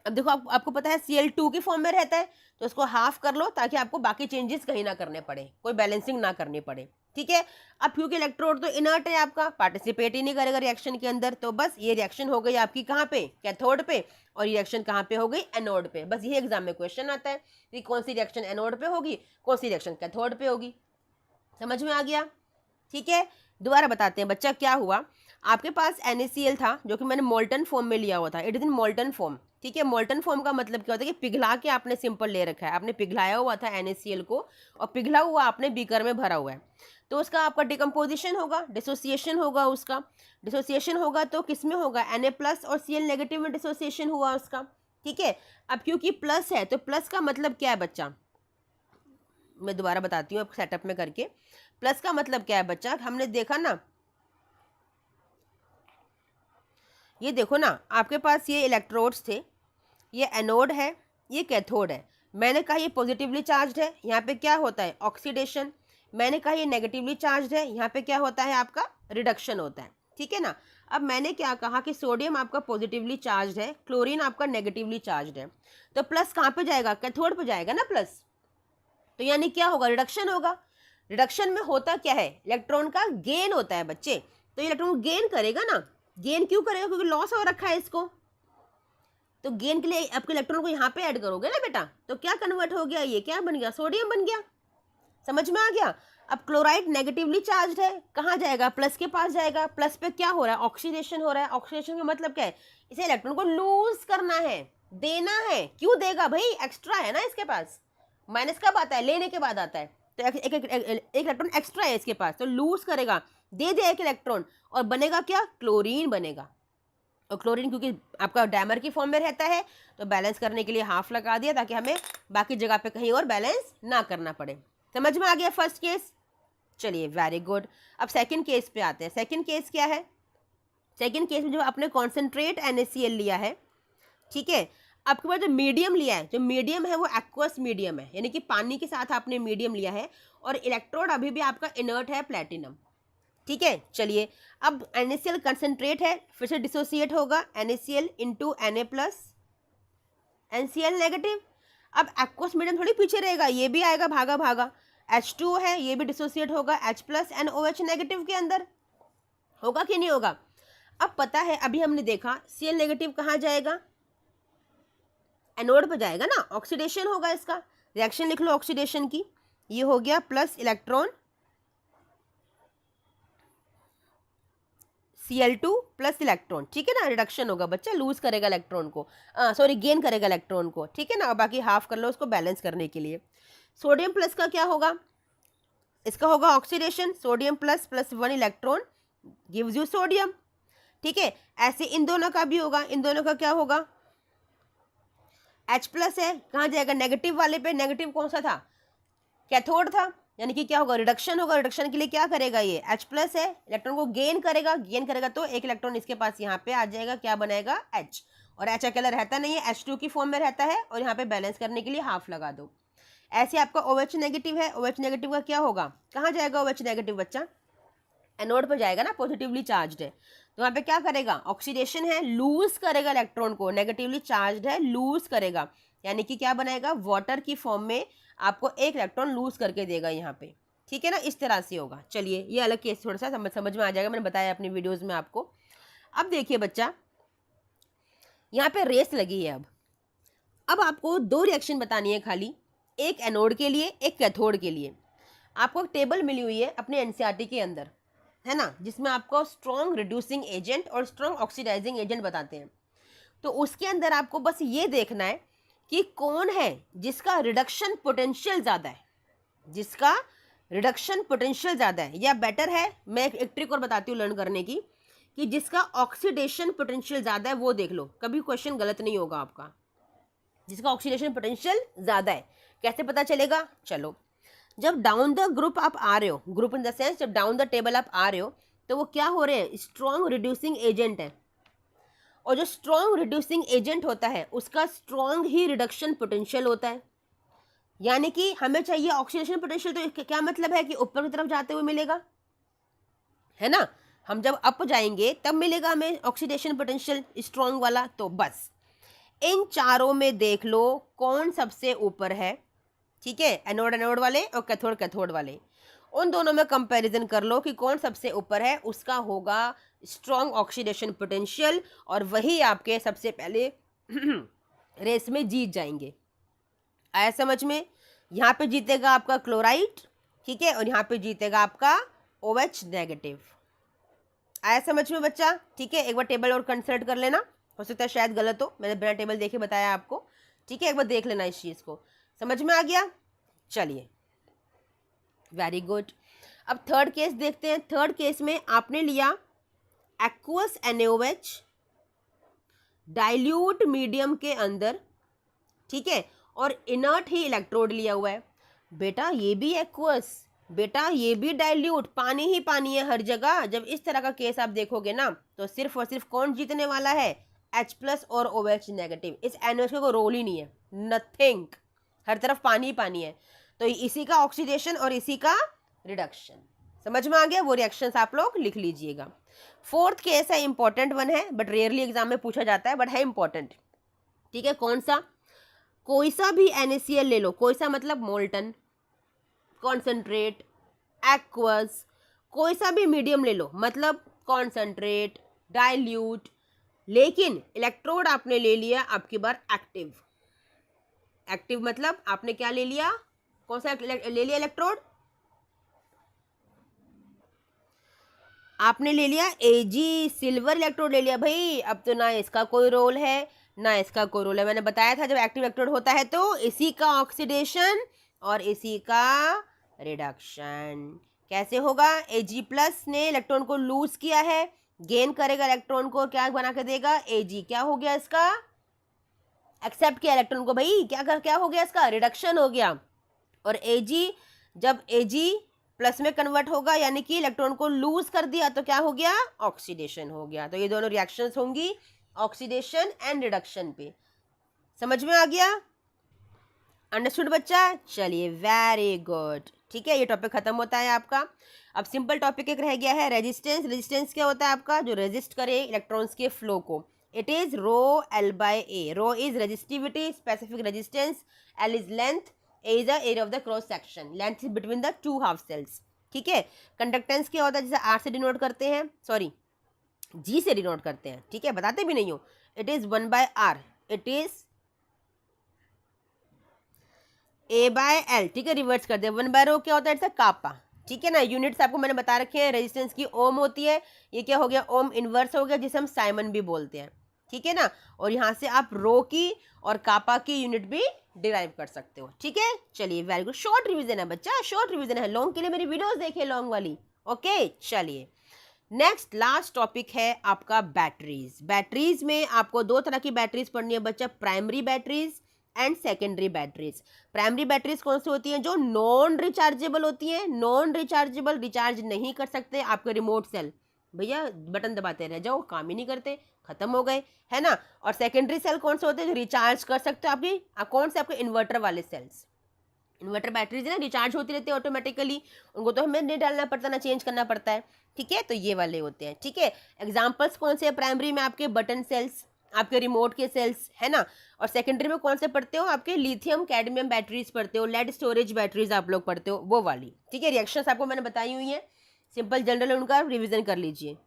अब देखो आपको पता है Cl2 की फॉर्म में रहता है, तो उसको हाफ कर लो ताकि आपको बाकी चेंजेस कहीं ना करने पड़े, कोई बैलेंसिंग ना करनी पड़े, ठीक है। अब क्योंकि इलेक्ट्रोड तो इनर्ट है आपका, पार्टिसिपेट ही नहीं करेगा रिएक्शन के अंदर, तो बस ये रिएक्शन हो गई आपकी कहाँ पे कैथोड पे, और ये रिएक्शन कहाँ पे हो गई एनोड पे। बस ये एग्जाम में क्वेश्चन आता है कि कौन सी रिएक्शन एनोड पे होगी, कौन सी रिएक्शन कैथोड पे होगी। समझ में आ गया, ठीक है। दोबारा बताते हैं बच्चा क्या हुआ। आपके पास NaCl था जो कि मैंने मोल्टन फॉर्म में लिया हुआ था, it is in molten form, ठीक है। मोल्टन फॉर्म का मतलब क्या होता है कि पिघला के आपने सिंपल ले रखा है, आपने पिघलाया हुआ था NaCl को और पिघला हुआ आपने बीकर में भरा हुआ है, तो उसका आपका डिकम्पोजिशन होगा, डिसोसिएशन होगा, उसका डिसोसिएशन होगा तो किस में होगा Na+ और Cl नेगेटिव में डिसोसिएशन हुआ उसका, ठीक है। अब क्योंकि प्लस है तो प्लस का मतलब क्या है बच्चा, मैं दोबारा बताती हूँ सेटअप में करके। प्लस का मतलब क्या है बच्चा, हमने देखा ना, ये देखो ना आपके पास ये इलेक्ट्रोड्स थे, ये एनोड है, ये कैथोड है। मैंने कहा ये पॉजिटिवली चार्ज है, यहाँ पे क्या होता है ऑक्सीडेशन। मैंने कहा ये नेगेटिवली चार्ज है, यहाँ पे क्या होता है आपका रिडक्शन होता है, ठीक है ना। अब मैंने क्या कहा कि सोडियम आपका पॉजिटिवली चार्ज है, क्लोरीन आपका नेगेटिवली चार्ज है, तो प्लस कहाँ पे जाएगा कैथोड पे जाएगा ना प्लस, तो यानी क्या होगा रिडक्शन होगा। रिडक्शन में होता क्या है इलेक्ट्रॉन का गेन होता है बच्चे, तो इलेक्ट्रॉन गेन करेगा ना, गेन क्यों करेगा क्योंकि लॉस हो रखा है इसको, तो गेन के लिए आपके इलेक्ट्रॉन को यहाँ पे ऐड करोगे ना बेटा, तो क्या कन्वर्ट हो गया, ये क्या बन गया सोडियम बन गया। समझ में आ गया। अब क्लोराइड नेगेटिवली चार्ज है, कहाँ जाएगा प्लस के पास जाएगा, प्लस पे क्या हो रहा है ऑक्सीडेशन हो रहा है। ऑक्सीडेशन का मतलब क्या है, इसे इलेक्ट्रॉन को लूज करना है, देना है। क्यों देगा भाई, एक्स्ट्रा है ना इसके पास, माइनस कब आता है लेने के बाद आता है, तो एक इलेक्ट्रॉन एक्स्ट्रा है इसके पास, तो लूज करेगा, दे दे एक इलेक्ट्रॉन और बनेगा क्या क्लोरीन बनेगा। और क्लोरीन क्योंकि आपका डायमर की फॉर्म में रहता है तो बैलेंस करने के लिए हाफ लगा दिया ताकि हमें बाकी जगह पे कहीं और बैलेंस ना करना पड़े। समझ में आ गया फर्स्ट केस। चलिए वेरी गुड। अब सेकंड केस पे आते हैं। सेकंड केस क्या है, सेकंड केस में जो आपने कॉन्सेंट्रेट NaCl लिया है, ठीक है, आपके पास जो मीडियम लिया है, जो मीडियम है वो एक्वस मीडियम है, यानी कि पानी के साथ आपने मीडियम लिया है और इलेक्ट्रोड अभी भी आपका इनर्ट है प्लेटिनम, ठीक है। चलिए अब NaCl कंसंट्रेट है, फिर से डिसोसिएट होगा NaCl into Na+ NCl negative. अब एक्वस मीडियम थोड़ी पीछे रहेगा, ये भी आएगा भागा भागा, H2 है ये भी डिसोसिएट होगा H+ NOH नेगेटिव के अंदर, होगा कि नहीं होगा। अब पता है अभी हमने देखा Cl नेगेटिव कहाँ जाएगा, एनोड पे जाएगा ना, ऑक्सीडेशन होगा इसका। रिएक्शन लिख लो ऑक्सीडेशन की, ये हो गया plus electron Cl2 plus electron, ठीक है ना, रिडक्शन होगा बच्चा, लूज करेगा इलेक्ट्रॉन को, सॉरी गेन करेगा इलेक्ट्रॉन को, ठीक है ना। बाकी हाफ कर लो उसको बैलेंस करने के लिए। सोडियम प्लस का क्या होगा, इसका होगा oxidation, sodium plus plus 1 electron gives you sodium, ठीक है। ऐसे इन दोनों का भी होगा, इन दोनों का क्या होगा H+ है, कहाँ जाएगा नेगेटिव वाले पे, नेगेटिव कौन सा था कैथोड था, यानी कि क्या होगा रिडक्शन होगा। रिडक्शन के लिए क्या करेगा ये H+ है, इलेक्ट्रॉन को गेन करेगा, गेन करेगा तो एक इलेक्ट्रॉन इसके पास यहाँ पे आ जाएगा, क्या बनाएगा H, और H अकेला रहता नहीं है, H2 की फॉर्म में रहता है, और यहाँ पे बैलेंस करने के लिए हाफ लगा दो। ऐसे आपका OH नेगेटिव है, OH नेगेटिव का क्या होगा, कहाँ जाएगा OH नेगेटिव बच्चा, एनोड पर जाएगा ना, पॉजिटिवली चार्ज है, तो यहाँ पे क्या करेगा ऑक्सीडेशन है, लूज करेगा इलेक्ट्रॉन को, नेगेटिवली चार्ज है लूज करेगा, यानी कि क्या बनाएगा वाटर की फॉर्म में आपको एक इलेक्ट्रॉन लूज करके देगा यहाँ पे, ठीक है ना, इस तरह से होगा। चलिए ये अलग केस थोड़ा सा समझ में आ जाएगा, मैंने बताया अपनी वीडियोज़ में आपको। अब देखिए बच्चा यहाँ पे रेस लगी है। अब आपको दो रिएक्शन बतानी है खाली, एक एनोड के लिए एक कैथोड के लिए। आपको एक टेबल मिली हुई है अपने NCERT के अंदर, है ना, जिसमें आपको स्ट्रॉन्ग रिड्यूसिंग एजेंट और स्ट्रॉन्ग ऑक्सीडाइजिंग एजेंट बताते हैं। तो उसके अंदर आपको बस ये देखना है कि कौन है जिसका रिडक्शन पोटेंशियल ज़्यादा है, जिसका रिडक्शन पोटेंशियल ज़्यादा है या बेटर है। मैं एक ट्रिक और बताती हूँ लर्न करने की, कि जिसका ऑक्सीडेशन पोटेंशियल ज़्यादा है वो देख लो, कभी क्वेश्चन गलत नहीं होगा आपका। जिसका ऑक्सीडेशन पोटेंशियल ज़्यादा है, कैसे पता चलेगा? चलो, जब डाउन द ग्रुप आप आ रहे हो, ग्रुप इन द सेंस जब डाउन द टेबल आप आ रहे हो, तो वो क्या हो रहे हैं? स्ट्रॉन्ग रिड्यूसिंग एजेंट है, और जो स्ट्रॉन्ग रिड्यूसिंग एजेंट होता है उसका स्ट्रॉन्ग ही रिडक्शन पोटेंशियल होता है। यानी कि हमें चाहिए ऑक्सीडेशन पोटेंशियल, तो क्या मतलब है कि ऊपर की तरफ जाते हुए मिलेगा, है ना? हम जब अप जाएंगे तब मिलेगा हमें ऑक्सीडेशन पोटेंशियल स्ट्रॉन्ग वाला। तो बस इन चारों में देख लो कौन सबसे ऊपर है, ठीक है? एनोड एनोड वाले और कैथोड कैथोड वाले, उन दोनों में कंपैरिजन कर लो कि कौन सबसे ऊपर है, उसका होगा स्ट्रॉन्ग ऑक्सीडेशन पोटेंशियल, और वही आपके सबसे पहले रेस में जीत जाएंगे। आया समझ में? यहाँ पे जीतेगा आपका क्लोराइड, ठीक है, और यहाँ पे जीतेगा आपका OH नेगेटिव। आया समझ में बच्चा? ठीक है, एक बार टेबल और कंसल्ट कर लेना, हो सकता है शायद गलत हो, मैंने बिना टेबल देखे बताया आपको, ठीक है? एक बार देख लेना इस चीज़ को, समझ में आ गया? चलिए, वेरी गुड। अब थर्ड केस देखते हैं। थर्ड केस में आपने लिया एक्वस NaOH डाइल्यूट मीडियम के अंदर, ठीक है, और इनर्ट ही इलेक्ट्रोड लिया हुआ है। बेटा ये भी एक्वस, बेटा ये भी डाइल्यूट, पानी ही पानी है हर जगह। जब इस तरह का केस आप देखोगे ना, तो सिर्फ और सिर्फ कौन जीतने वाला है? H+ और OH नेगेटिव। इस NaOH का कोई रोल ही नहीं है, नथिंग, हर तरफ पानी ही पानी है। तो इसी का ऑक्सीडेशन और इसी का रिडक्शन, समझ में आ गया? वो रिएक्शंस आप लोग लिख लीजिएगा। फोर्थ केस है, इंपॉर्टेंट वन है, बट रेयरली एग्जाम में पूछा जाता है, बट है इंपॉर्टेंट, ठीक है? कौन सा? कोई सा भी NaCl ले लो, कोई सा मतलब मोल्टन, कॉन्सेंट्रेट, एक्वस, कोई सा भी मीडियम ले लो, मतलब कॉन्सेंट्रेट, डाइल्यूट, लेकिन इलेक्ट्रोड आपने ले लिया आपकी बार एक्टिव। एक्टिव मतलब आपने क्या ले लिया? कौन सा ले लिया इलेक्ट्रोड? आपने ले लिया Ag, सिल्वर इलेक्ट्रोड ले लिया भाई। अब तो ना इसका कोई रोल है ना इसका कोई रोल है। मैंने बताया था जब एक्टिव इलेक्ट्रोड होता है तो इसी का ऑक्सीडेशन और इसी का रिडक्शन। कैसे होगा? Ag+ ने इलेक्ट्रॉन को लूज किया है, गेन करेगा इलेक्ट्रॉन को, क्या बना के देगा? Ag। क्या हो गया इसका? एक्सेप्ट किया इलेक्ट्रॉन को भाई, क्या हो गया इसका? रिडक्शन हो गया। और Ag जब Ag+ में कन्वर्ट होगा, यानी कि इलेक्ट्रॉन को लूज कर दिया, तो क्या हो गया? ऑक्सीडेशन हो गया। तो ये दोनों रिएक्शंस होंगी ऑक्सीडेशन एंड रिडक्शन पे। समझ में आ गया? अंडरस्टूड बच्चा? चलिए, वेरी गुड, ठीक है, ये टॉपिक खत्म होता है आपका। अब सिंपल टॉपिक एक रह गया है, रेजिस्टेंस। रेजिस्टेंस क्या होता है आपका? जो रेजिस्ट करे इलेक्ट्रॉन्स के फ्लो को। It is ρL/A। Rho is resistivity, specific resistance, L is length, A is the area of the cross section, length is between the two half cells, ठीक है। कंडक्टेंस क्या होता है? जैसे R से डिनोट करते हैं, सॉरी G से डिनोट करते हैं, ठीक है, बताते भी नहीं हो। It is 1/R, it is A/L, ठीक है, रिवर्स कर दे। 1/ρ क्या होता है? इट्स कापा, ठीक है ना। यूनिट्स आपको मैंने बता रखे हैं, रेजिस्टेंस की ओम होती है, ये क्या हो गया? ओम इनवर्स हो गया, जिसे हम साइमन भी बोलते हैं, ठीक है ना। और यहाँ से आप रो की और कापा की यूनिट भी डिराइव कर सकते हो, ठीक है। चलिए, वेरी गुड। शॉर्ट रिविजन है बच्चा, शॉर्ट रिविजन है। लॉन्ग के लिए मेरी वीडियोस देखिए, लॉन्ग वाली, ओके। चलिए, नेक्स्ट लास्ट टॉपिक है आपका बैटरीज। बैटरीज में आपको दो तरह की बैटरीज पढ़नी है बच्चा, primary batteries and secondary batteries. Primary batteries कौन सी होती हैं? जो नॉन रिचार्जेबल होती हैं। नॉन रिचार्जेबल, रिचार्ज नहीं कर सकते आपके रिमोट सेल, भैया बटन दबाते रह जाओ, काम ही नहीं करते, खत्म हो गए, है ना। और सेकेंडरी सेल कौन से होते हैं? जो रिचार्ज कर सकते हो आपकी, कौन से? आपके इन्वर्टर वाले सेल्स। इन्वर्टर बैटरीज है ना, रिचार्ज होती रहती है ऑटोमेटिकली, उनको तो हमें नहीं डालना पड़ता ना चेंज करना पड़ता है, ठीक है। तो ये वाले होते हैं, ठीक है। एग्जाम्पल्स कौन से हैं प्राइमरी में? आपके बटन सेल्स, आपके रिमोट के सेल्स, है ना। और सेकेंडरी में कौन से पढ़ते हो? आपके लिथियम कैडमियम बैटरीज पढ़ते हो, लेड स्टोरेज बैटरीज आप लोग पढ़ते हो, वो वाली, ठीक है। रिएक्शंस आपको मैंने बताई हुई है, सिंपल जनरल, उनका रिविजन कर लीजिए।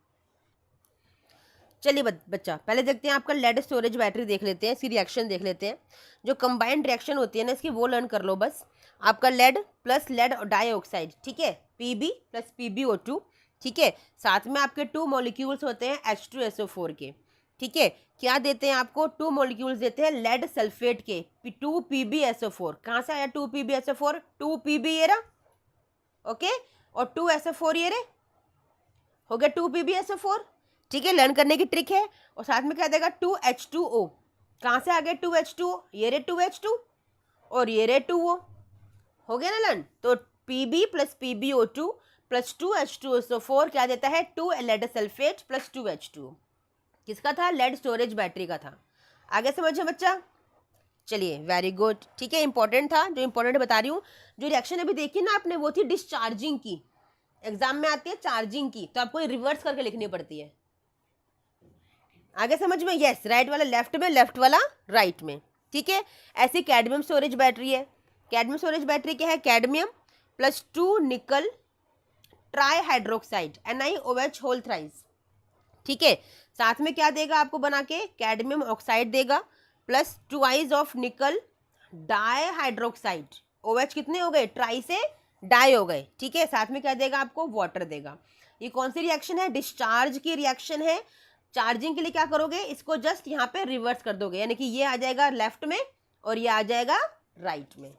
चलिए बच्चा, पहले देखते हैं आपका लेड स्टोरेज बैटरी देख लेते हैं, इसकी रिएक्शन देख लेते हैं। जो कंबाइंड रिएक्शन होती है ना इसकी, वो लर्न कर लो बस। आपका लेड प्लस लेड डाइऑक्साइड, ठीक है, Pb प्लस PbO2, ठीक है। साथ में आपके 2 मॉलिक्यूल्स होते हैं H2SO4 के, ठीक है। क्या देते हैं आपको? 2 मॉलिक्यूल्स देते हैं लेड सल्फेट के, 2PbSO4। कहाँ से आया 2PbSO4? 2Pb ये रहा, ओके, और 2SO4 ये रहे, हो गया 2PbSO4, ठीक है, लर्न करने की ट्रिक है। और साथ में क्या देगा 2H2O, कहाँ से आ गया 2H2O, ये रे 2H2 और ये रे 2O, हो गया ना लर्न। तो Pb plus PbO2 plus 2H2SO4 क्या देता है 2 लेड सल्फेट प्लस 2H2O। किसका था, लेड स्टोरेज बैटरी का था। आगे समझे बच्चा, चलिए वेरी गुड, ठीक है, इंपॉर्टेंट था, जो इंपॉर्टेंट बता रही हूँ। जो रिएक्शन अभी देखी ना आपने वो थी डिस्चार्जिंग की, एग्जाम में आती है चार्जिंग की, तो आपको रिवर्स करके लिखनी पड़ती है। आगे समझ में, यस, राइट वाला लेफ्ट में, लेफ्ट वाला राइट में, ठीक है। ऐसी कैडमियम स्टोरेज बैटरी है। कैडमियम स्टोरेज बैटरी क्या है, cadmium plus 2 nickel trihydroxide NiOH whole thrice, ठीक है। साथ में क्या देगा आपको बना के, कैडमियम ऑक्साइड देगा plus 2 of nickel dihydroxide, OH कितने हो गए, ट्राई से डाई हो गए, ठीक है। साथ में क्या देगा आपको, वाटर देगा। ये कौन सी रिएक्शन है, डिस्चार्ज की रिएक्शन है। चार्जिंग के लिए क्या करोगे, इसको जस्ट यहाँ पे रिवर्स कर दोगे, यानी कि ये आ जाएगा लेफ्ट में और ये आ जाएगा राइट में,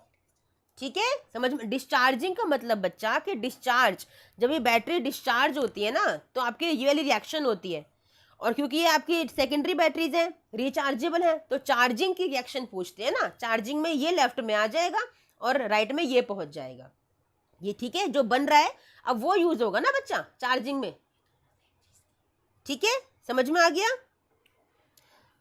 ठीक है। समझ में, डिस्चार्जिंग का मतलब बच्चा कि डिस्चार्ज, जब ये बैटरी डिस्चार्ज होती है ना तो आपकी ये वाली रिएक्शन होती है। और क्योंकि ये आपकी सेकेंडरी बैटरीज हैं, रिचार्जेबल है, तो चार्जिंग की रिएक्शन पूछते हैं ना। चार्जिंग में ये लेफ्ट में आ जाएगा और राइट में ये पहुंच जाएगा, ये ठीक है। जो बन रहा है अब वो यूज होगा ना बच्चा चार्जिंग में, ठीक है, समझ में आ गया।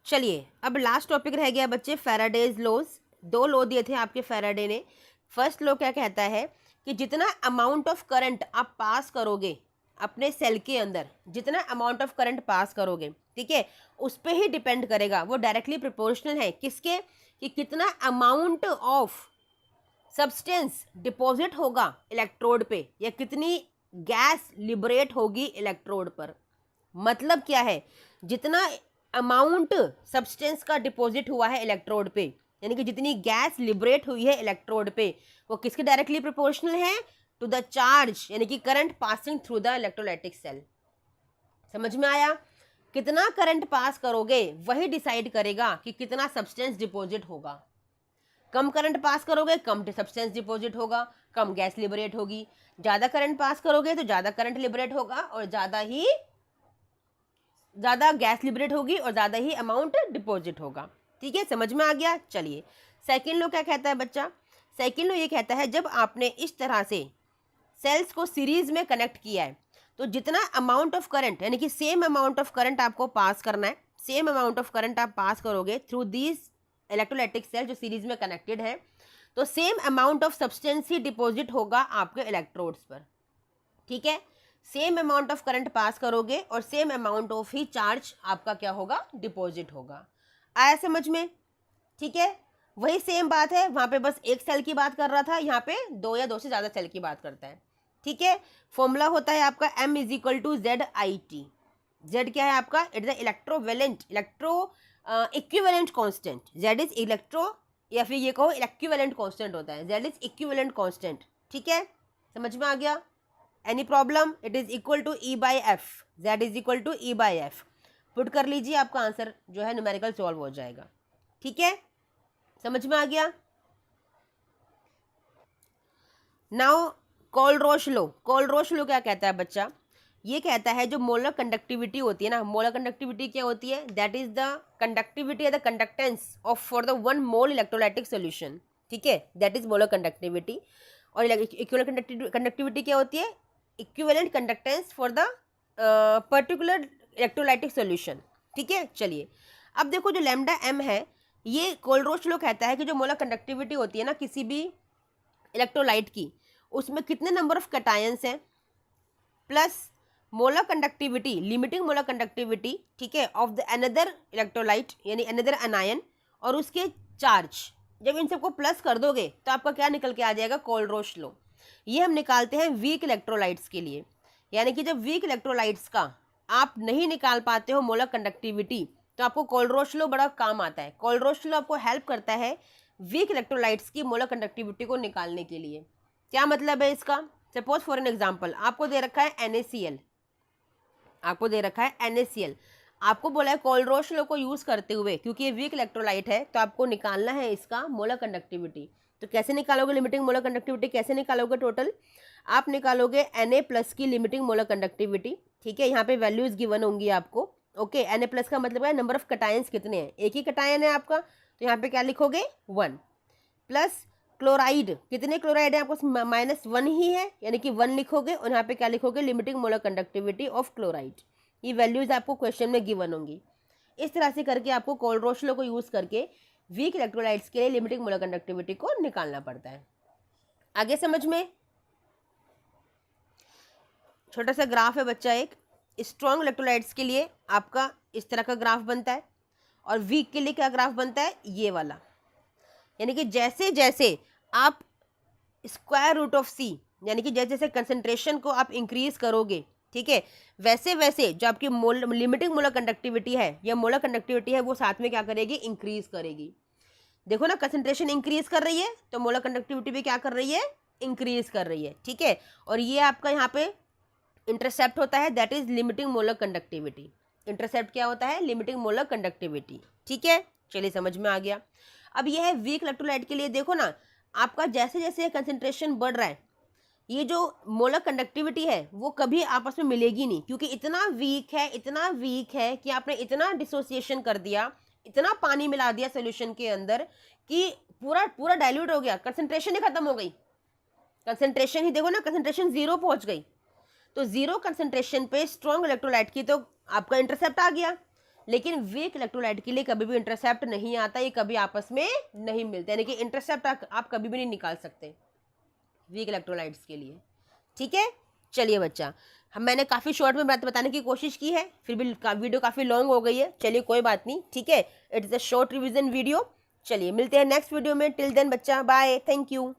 चलिए अब लास्ट टॉपिक रह गया बच्चे, फैराडेज लॉज। 2 लॉ दिए थे आपके फैराडे ने। फर्स्ट लॉ क्या कहता है कि जितना अमाउंट ऑफ करंट आप पास करोगे अपने सेल के अंदर, जितना अमाउंट ऑफ करंट पास करोगे, ठीक है, उस पर ही डिपेंड करेगा, वो डायरेक्टली प्रोपोर्शनल है किसके, कि कितना अमाउंट ऑफ सब्सटेंस डिपॉजिट होगा इलेक्ट्रोड पे, या कितनी गैस लिबरेट होगी इलेक्ट्रोड पर। मतलब क्या है, जितना अमाउंट सब्सटेंस का डिपॉजिट हुआ है इलेक्ट्रोड पे, यानी कि जितनी गैस लिबरेट हुई है इलेक्ट्रोड पे, वो किसके डायरेक्टली प्रोपोर्शनल है, टू द चार्ज, यानी कि current passing through the electrolytic cell. समझ में आया, कितना करंट पास करोगे वही डिसाइड करेगा कि कितना सब्सटेंस डिपॉजिट होगा। कम करंट पास करोगे कम सब्सटेंस डिपॉजिट होगा, कम गैस लिबरेट होगी। ज़्यादा करंट पास करोगे तो ज़्यादा करंट लिबरेट होगा और ज़्यादा गैस लिबरेट होगी और ज़्यादा ही अमाउंट डिपॉजिट होगा, ठीक है, समझ में आ गया। चलिए सेकेंड लॉ क्या कहता है बच्चा, सेकेंड लॉ ये कहता है जब आपने इस तरह से सेल्स को सीरीज में कनेक्ट किया है तो जितना अमाउंट ऑफ करंट, यानी कि सेम अमाउंट ऑफ करंट आपको पास करना है, सेम अमाउंट ऑफ करंट आप पास करोगे थ्रू दीज इलेक्ट्रोलाइटिक सेल जो सीरीज में कनेक्टेड है, तो same amount of substance he deposit होगा आपके इलेक्ट्रोड्स पर, ठीक है। Same amount of current pass करोगे और same amount of he charge आपका क्या होगा, डिपॉजिट होगा। आया समझ में, ठीक है। वही सेम बात है, वहाँ पे बस एक सेल की बात कर रहा था, यहाँ पे 2 या 2 से ज़्यादा सेल की बात करता है, ठीक है। फॉर्मूला होता है आपका M = ZIT। Z क्या है आपका, it is the electrovalent equivalent constant. Z is electro, या फिर ये कहो इक्विवेलेंट कांस्टेंट होता है, Z इज इक्विवेलेंट कांस्टेंट, ठीक है, समझ में आ गया। Any problem, it is equal to E/F, Z is equal to E/F। Put कर लीजिए, आपका आंसर जो है न्यूमेरिकल सॉल्व हो जाएगा, ठीक है, समझ में आ गया। नाउ कोलरोश लो, कोलरोश लो क्या कहता है बच्चा, ये कहता है जो मोलर कंडक्टिविटी होती है ना, मोलर कंडक्टिविटी क्या होती है, that is the conductivity the conductance of for the 1 mole electrolytic solution, ठीक है, दैट इज मोलर कंडक्टिविटी। और इक्विवेलेंट कंडक्टिविटी क्या होती है, equivalent conductance for the particular electrolytic solution, ठीक है। चलिए अब देखो जो लैम्डा m है, ये कोलरोश लो कहता है कि जो मोलर कंडक्टिविटी होती है ना किसी भी इलेक्ट्रोलाइट की, उसमें कितने नंबर ऑफ कैटायंस हैं plus molar conductivity, limiting molar conductivity, ठीक है, ऑफ द अनदर इलेक्ट्रोलाइट यानी अनदर अनायन, और उसके चार्ज, जब इन सबको प्लस कर दोगे तो आपका क्या निकल के आ जाएगा, कोलरोश लो। ये हम निकालते हैं वीक इलेक्ट्रोलाइट्स के लिए, यानी कि जब वीक इलेक्ट्रोलाइट्स का आप नहीं निकाल पाते हो मोलर कंडक्टिविटी, तो आपको कोलरोश लो बड़ा काम आता है। कोलरोश लो आपको हेल्प करता है वीक इलेक्ट्रोलाइट्स की मोलर कंडक्टिविटी को निकालने के लिए। क्या मतलब है इसका, सपोज फॉर एन एग्जांपल आपको दे रखा है NaCl, आपको दे रखा है NaCl, आपको बोला है कोलरोश लो को यूज़ करते हुए, क्योंकि ये वीक इलेक्ट्रोलाइट है तो आपको निकालना है इसका मोलर कंडक्टिविटी। तो कैसे निकालोगे लिमिटिंग मोलर कंडक्टिविटी, कैसे निकालोगे, टोटल आप निकालोगे Na+ की लिमिटिंग मोलर कंडक्टिविटी, ठीक है, यहाँ पे वैल्यूज गिवन होंगी आपको। ओके, Na+ का मतलब है नंबर ऑफ कटायंस कितने हैं, एक ही कटायन है आपका, तो यहाँ पे क्या लिखोगे 1। प्लस क्लोराइड, कितने क्लोराइड है आपको, -1 ही है, यानी कि 1 लिखोगे, और यहाँ पे क्या लिखोगे, limiting molar conductivity of chloride. ये वैल्यूज आपको क्वेश्चन में गिवन होंगी। इस तरह से करके आपको कोलरोश लॉ को यूज करके वीक इलेक्ट्रोलाइट्स के लिए लिमिटिंग मोलर कंडक्टिविटी को निकालना पड़ता है। आगे समझ में, छोटा सा ग्राफ है बच्चा, एक स्ट्रॉन्ग इलेक्ट्रोलाइट्स के लिए आपका इस तरह का ग्राफ बनता है, और वीक के लिए क्या ग्राफ बनता है, ये वाला। यानी कि जैसे जैसे आप स्क्वायर रूट ऑफ सी, यानी कि जैसे जैसे कंसंट्रेशन को आप इंक्रीज करोगे, ठीक है, वैसे वैसे जो आपकी लिमिटिंग मोलर कंडक्टिविटी है या मोलर कंडक्टिविटी है वो साथ में क्या करेगी, इंक्रीज करेगी। देखो ना, कंसंट्रेशन इंक्रीज कर रही है तो मोलर कंडक्टिविटी भी क्या कर रही है, इंक्रीज कर रही है। ठीक है, और ये आपका यहाँ पे इंटरसेप्ट होता है, that is limiting molar conductivity. Intercept क्या होता है, लिमिटिंग मोलर कंडक्टिविटी। ठीक है, चलिए समझ में आ गया। अब यह है वीक इलेक्ट्रोलाइट के लिए, देखो ना आपका जैसे जैसे कंसंट्रेशन बढ़ रहा है, ये जो मोलर कंडक्टिविटी है वो कभी आपस में मिलेगी नहीं, क्योंकि इतना वीक है, इतना वीक है कि आपने इतना डिसोसिएशन कर दिया, इतना पानी मिला दिया सोल्यूशन के अंदर कि पूरा पूरा डाइल्यूट हो गया, कंसंट्रेशन ही खत्म हो गई। कंसंट्रेशन ही देखो ना, कंसंट्रेशन 0 पहुंच गई। तो 0 कंसंट्रेशन पे स्ट्रॉन्ग इलेक्ट्रोलाइट की तो आपका इंटरसेप्ट आ गया, लेकिन वीक इलेक्ट्रोलाइट के लिए कभी भी इंटरसेप्ट नहीं आता, ये कभी आपस में नहीं मिलते, यानी कि इंटरसेप्ट आप कभी भी नहीं निकाल सकते वीक इलेक्ट्रोलाइट्स के लिए। ठीक है, चलिए बच्चा, मैंने काफ़ी शॉर्ट में बात बताने की कोशिश की है, फिर भी वीडियो काफ़ी लॉन्ग हो गई है। चलिए कोई बात नहीं, ठीक है, it's a short revision video. चलिए मिलते हैं नेक्स्ट वीडियो में, टिल देन बच्चा बाय, थैंक यू।